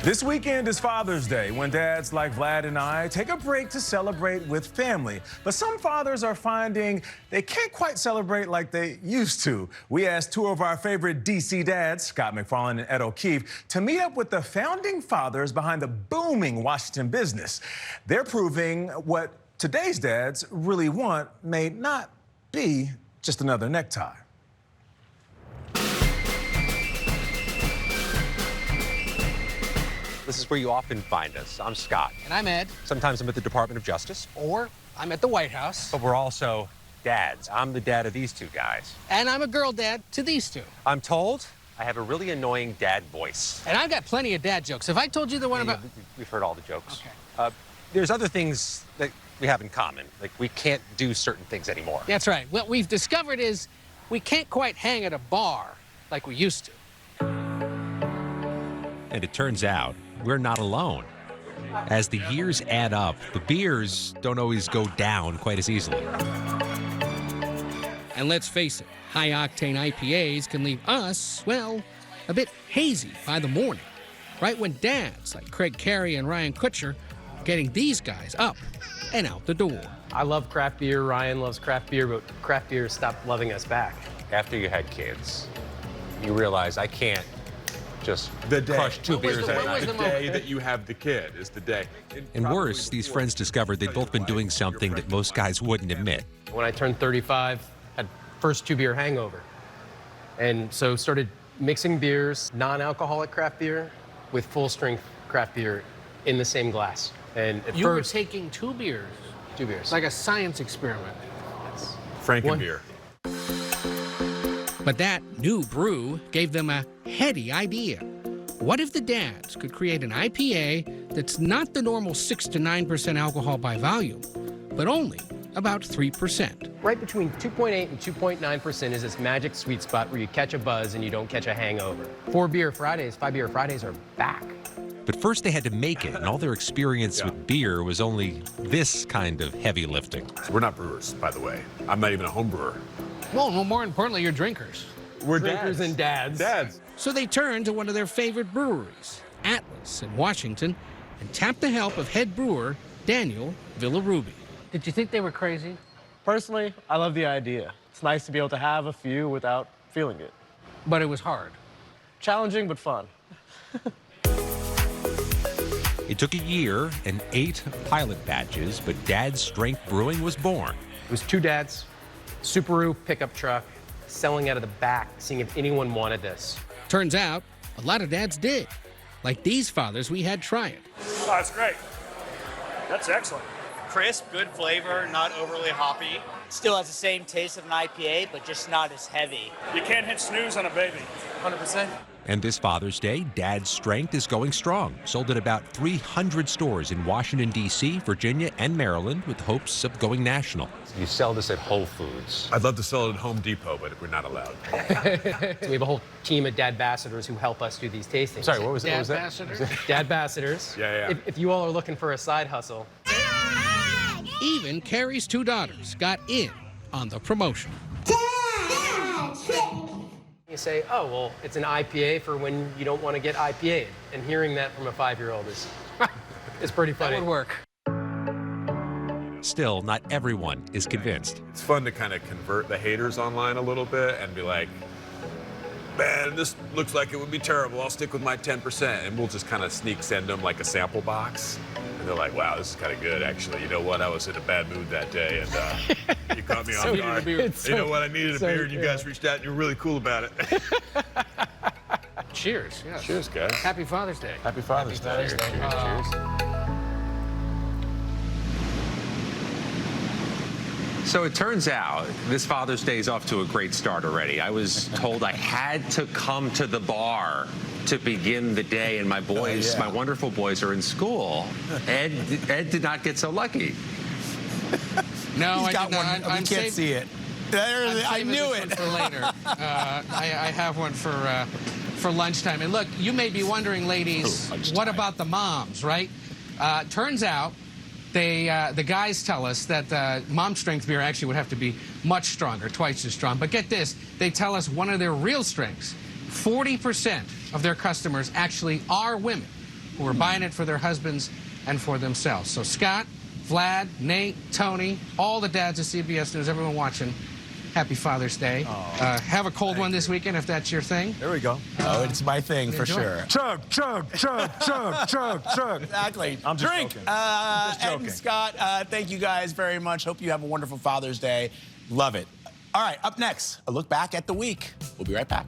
This weekend is Father's Day, when dads like Vlad and I take a break to celebrate with family. But some fathers are finding they can't quite celebrate like they used to. We asked two of our favorite DC dads, Scott McFarland and Ed O'Keefe, to meet up with the founding fathers behind the booming Washington business. They're proving what today's dads really want may not be just another necktie. This is where you often find us. I'm Scott. And I'm Ed. Sometimes I'm at the Department of Justice. Or I'm at the White House. But we're also dads. I'm the dad of these two guys. And I'm a girl dad to these two. I'm told I have a really annoying dad voice. And I've got plenty of dad jokes. Have I told you the one about... We've heard all the jokes. Okay. There's other things that we have in common. Like, we can't do certain things anymore. That's right. What we've discovered is we can't quite hang at a bar like we used to. And it turns out we're not alone. As the years add up, the beers don't always go down quite as easily. And let's face it, high-octane IPAs can leave us, well, a bit hazy by the morning. Right when dads like Craig Carey and Ryan Kutcher are getting these guys up and out the door. I love craft beer, Ryan loves craft beer, but craft beer stopped loving us back. After you had kids, you realize I can't just crush two beers at a night. The day that you have the kid is the day. And worse, these friends discovered they'd both been doing something that most guys wouldn't admit. When I turned 35, had first 2-beer hangover. And so started mixing beers, non-alcoholic craft beer, with full-strength craft beer in the same glass. And at You first, were taking 2 beers. 2 beers. It's like a science experiment. Frankenbeer. But that new brew gave them a heady idea. What if the dads could create an IPA that's not the normal 6 to 9% alcohol by volume, but only about 3%? Right between 2.8 and 2.9% is this magic sweet spot where you catch a buzz and you don't catch a hangover. 5-beer Fridays are back. But first they had to make it, and all their experience with beer was only this kind of heavy lifting. We're not brewers, by the way. I'm not even a home brewer. Well, no, more importantly, you're drinkers. We're Drinkers and dads. Dads. So they turned to one of their favorite breweries, Atlas in Washington, and tapped the help of head brewer Daniel Villaruby. Did you think they were crazy? Personally, I love the idea. It's nice to be able to have a few without feeling it. But it was hard. Challenging, but fun. It took a year and 8 pilot batches, but Dad's Strength Brewing was born. It was 2 dads, Subaru pickup truck, selling out of the back, seeing if anyone wanted this. Turns out, a lot of dads did. Like these fathers we had try it. Oh, that's great. That's excellent. Crisp, good flavor, not overly hoppy. Still has the same taste of an IPA, but just not as heavy. You can't hit snooze on a baby. 100%. And this Father's Day, Dad's Strength is going strong. Sold at about 300 stores in Washington, D.C., Virginia, and Maryland, with hopes of going national. You sell this at Whole Foods. I'd love to sell it at Home Depot, but we're not allowed. So we have a whole team of Dad-ambassadors who help us do these tastings. Sorry, what was that? Dad-ambassadors. Yeah. If you all are looking for a side hustle. Even Carrie's 2 daughters got in on the promotion. You say, oh, well, it's an IPA for when you don't want to get IPA'd. And hearing that from a 5-year-old is pretty funny. That would work. Still, not everyone is convinced. It's fun to kind of convert the haters online a little bit and be like, man, this looks like it would be terrible. I'll stick with my 10%. And we'll just kind of sneak send them like a sample box. And they're like, wow, this is kind of good, actually. You know what? I was in a bad mood that day, and you caught me off guard. You know what? I needed a beer, and you guys reached out, and you were really cool about it. Cheers. Yes. Cheers, guys. Happy Father's Day. Happy Father's Day. Cheers. So it turns out this Father's Day is off to a great start already. I was told I had to come to the bar to begin the day, and my boys, my wonderful boys, are in school. Ed did not get so lucky. No, I got did not. one. We can't see it. I knew it. For later. I have one for lunchtime. And look, you may be wondering, ladies, what about the moms, right? Turns out the guys tell us that mom strength beer actually would have to be much stronger, twice as strong. But get this, they tell us one of their real strengths, 40% of their customers actually are women. who are buying it for their husbands and for themselves. So Scott, Vlad, Nate, Tony, all the dads of CBS News, everyone watching, happy Father's Day. Have a cold one this weekend if that's your thing. There we go. Oh, it's my thing for enjoy. sure. Chug, chug, chug, chug, chug, chug. Exactly. I'm just Drink. joking. Just Ed joking. and Scott, thank you guys very much. Hope you have a wonderful Father's Day. Love it. All right, up next, a look back at the week. We'll be right back.